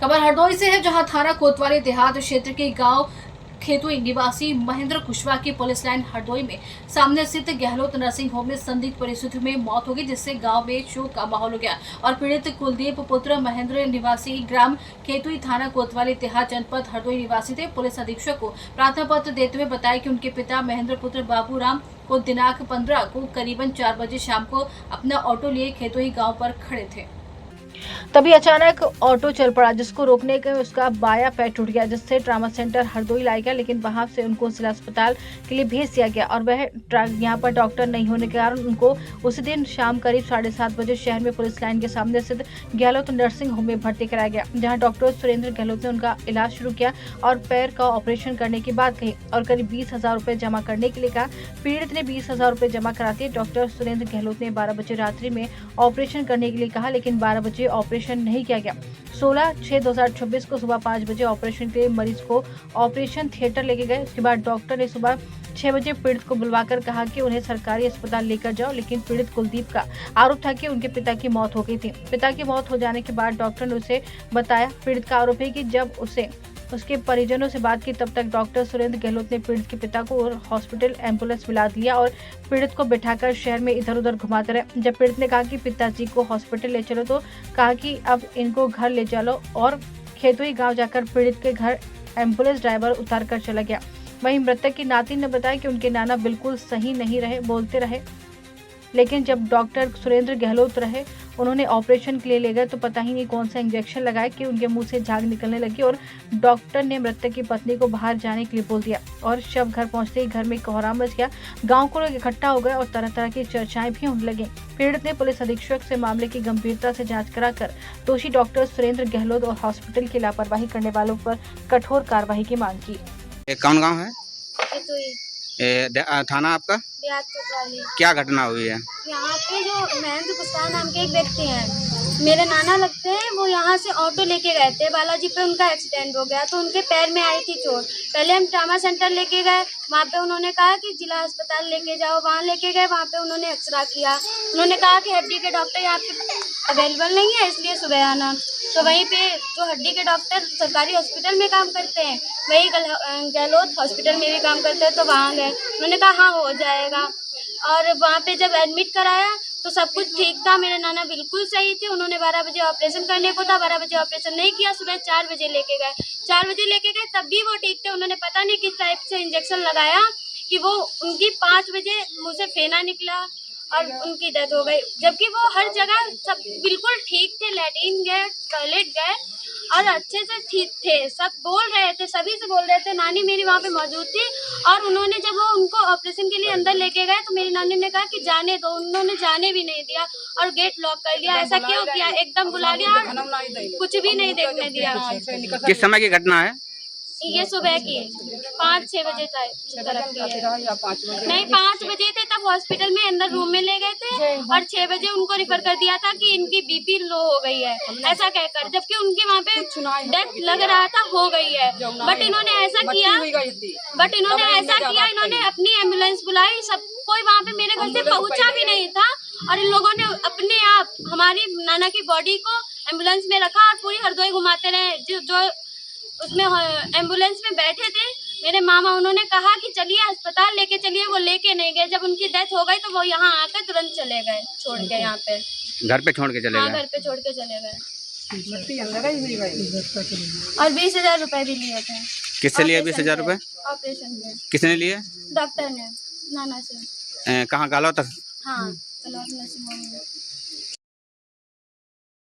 खबर हरदोई से है, जहां थाना कोतवाली देहात क्षेत्र के गांव खेतुई निवासी महेंद्र कुशवाहा की पुलिस लाइन हरदोई में सामने स्थित गहलोत नर्सिंग होम में संदिग्ध परिस्थितियों में मौत हो गई, जिससे गांव में शोक का माहौल हो गया और पीड़ित कुलदीप पुत्र महेंद्र निवासी ग्राम खेतुई थाना कोतवाली देहात जनपद हरदोई निवासी थे। पुलिस अधीक्षक को प्रार्थना पत्र देते हुए बताया कि उनके पिता महेंद्र पुत्र बाबूराम को दिनांक 15 को करीबन 4 बजे शाम को अपना ऑटो लिए खेतुई गाँव पर खड़े थे। तभी अचानक ऑटो चल पड़ा, जिसको रोकने के उसका बाया पैर टूट गया, जिससे ट्रामा सेंटर हरदोई लाया गया, लेकिन वहां से उनको जिला अस्पताल के लिए भेज दिया गया और वह यहां पर डॉक्टर नहीं होने के कारण उनको उसी दिन शाम करीब 7:30 बजे शहर में पुलिस लाइन के सामने स्थित गहलोत नर्सिंग होम में भर्ती कराया गया, जहां डॉक्टर सुरेंद्र गहलोत ने उनका इलाज शुरू किया और पैर का ऑपरेशन करने की बात कही और करीब 20,000 रुपए जमा करने के लिए कहा। पीड़ित ने 20,000 रुपए जमा कराते डॉक्टर सुरेंद्र गहलोत ने 12 बजे रात्रि में ऑपरेशन करने के लिए कहा, लेकिन 12 बजे ऑपरेशन नहीं किया गया। 16/6/2026 को सुबह 5 बजे ऑपरेशन के लिए मरीज को ऑपरेशन थिएटर लेके गए। उसके बाद डॉक्टर ने सुबह 6 बजे पीड़ित को बुलवाकर कहा कि उन्हें सरकारी अस्पताल लेकर जाओ, लेकिन पीड़ित कुलदीप का आरोप था कि उनके पिता की मौत हो गई थी। पिता की मौत हो जाने के बाद डॉक्टर ने उसे बताया। पीड़ित का आरोप है कि जब उसके परिजनों से बात की, तब तक डॉक्टर सुरेंद्र गहलोत ने पीड़ित के पिता को हॉस्पिटल एम्बुलेंस मिला दिया और पीड़ित को बिठाकर शहर में इधर उधर घुमाते रहे। जब पीड़ित ने कहा कि पिताजी को हॉस्पिटल ले चलो, तो कहा कि अब इनको घर ले चलो और खेतुई गांव जाकर पीड़ित के घर एम्बुलेंस ड्राइवर उतार कर चला गया। वहीं मृतक की नाती ने बताया कि उनके नाना बिल्कुल सही नहीं रहे, बोलते रहे, लेकिन जब डॉक्टर सुरेंद्र गहलोत रहे, उन्होंने ऑपरेशन के लिए ले गए तो पता ही नहीं कौन सा इंजेक्शन लगाया कि उनके मुंह से झाग निकलने लगी और डॉक्टर ने मृतक की पत्नी को बाहर जाने के लिए बोल दिया और शव घर पहुंचते ही घर में कोहराम मच गया। गांव को लोग इकट्ठा हो गए और तरह तरह की चर्चाएं भी होने लगी। पीड़ित ने पुलिस अधीक्षक से मामले की गंभीरता से जांच कराकर दोषी डॉक्टर सुरेंद्र गहलोत और हॉस्पिटल की लापरवाही करने वालों पर कठोर कार्रवाई की मांग की। कौन गाँव है? थाना आपका? क्या घटना हुई है? यहाँ पे जो महेंद्र कुशवाहा नाम के एक व्यक्ति हैं, मेरे नाना लगते हैं, वो यहाँ से ऑटो लेके गए थे बालाजी पे, उनका एक्सीडेंट हो गया तो उनके पैर में आई थी चोट। पहले हम ट्रामा सेंटर लेके गए, वहाँ पे उन्होंने कहा कि जिला अस्पताल लेके जाओ, वहाँ लेके गए, वहाँ पे उन्होंने एक्सरा किया। उन्होंने कहा कि हड्डी के डॉक्टर यहाँ पे अवेलेबल नहीं है, इसलिए सुबह आना। तो वहीं पे जो हड्डी के डॉक्टर सरकारी हॉस्पिटल में काम करते हैं, वही गहलोत हॉस्पिटल में भी काम करते हैं, तो वहाँ गए। उन्होंने कहा हाँ हो जाएगा, और वहाँ पे जब एडमिट कराया तो सब कुछ ठीक था, मेरे नाना बिल्कुल सही थे। उन्होंने 12 बजे ऑपरेशन करने को था, 12 बजे ऑपरेशन नहीं किया, सुबह 4 बजे लेके गए। 4 बजे लेके गए तब भी वो ठीक थे। उन्होंने पता नहीं किस टाइप से इंजेक्शन लगाया कि वो उनकी 5 बजे मुँह से फेना निकला और उनकी डेथ हो गई, जबकि वो हर जगह सब बिल्कुल ठीक थे, लैट्रिन गए, टॉयलेट गए और अच्छे से ठीक थे, सब बोल रहे थे, सभी से बोल रहे थे। नानी मेरी वहाँ पे मौजूद थी और उन्होंने जब वो उनको ऑपरेशन के लिए अंदर लेके गए तो मेरी नानी ने कहा कि जाने दो, उन्होंने जाने भी नहीं दिया और गेट लॉक कर लिया। ऐसा क्यों किया? एकदम बुला लिया और कुछ भी नहीं देखने दिया। किस समय की घटना है ये? सुबह की 5-6 बजे तरफ की है। नहीं, 5 बजे थे तब हॉस्पिटल में अंदर रूम में ले गए थे और 6 बजे उनको रिफर कर दिया था कि इनकी बीपी लो हो गई है, ऐसा कहकर, जबकि उनके वहाँ पे डेथ लग रहा था हो गई है। बट इन्होंने ऐसा किया, इन्होंने अपनी एम्बुलेंस बुलाई, सब कोई वहाँ पे मेरे घर से पहुँचा भी नहीं था और इन लोगों ने अपने आप हमारी नाना की बॉडी को एम्बुलेंस में रखा और पूरी हरदोई घुमाते रहे। जो उसमें एम्बुलेंस में बैठे थे मेरे मामा, उन्होंने कहा कि चलिए अस्पताल लेके चलिए, वो लेके नहीं गए। जब उनकी डेथ हो गई तो वो यहाँ आकर तुरंत चले गए, छोड़ के यहाँ पे घर पे छोड़ के चले गए। हाँ, घर पे छोड़ के चले गए और 20,000 रुपए भी लिए थे। किससे लिए 20,000 रुपए? ऑपरेशन में। किसने लिए? डॉक्टर ने, नाना से। कहाँ? गहलोत? हाँ, गहलोत नर्सिंग होम में।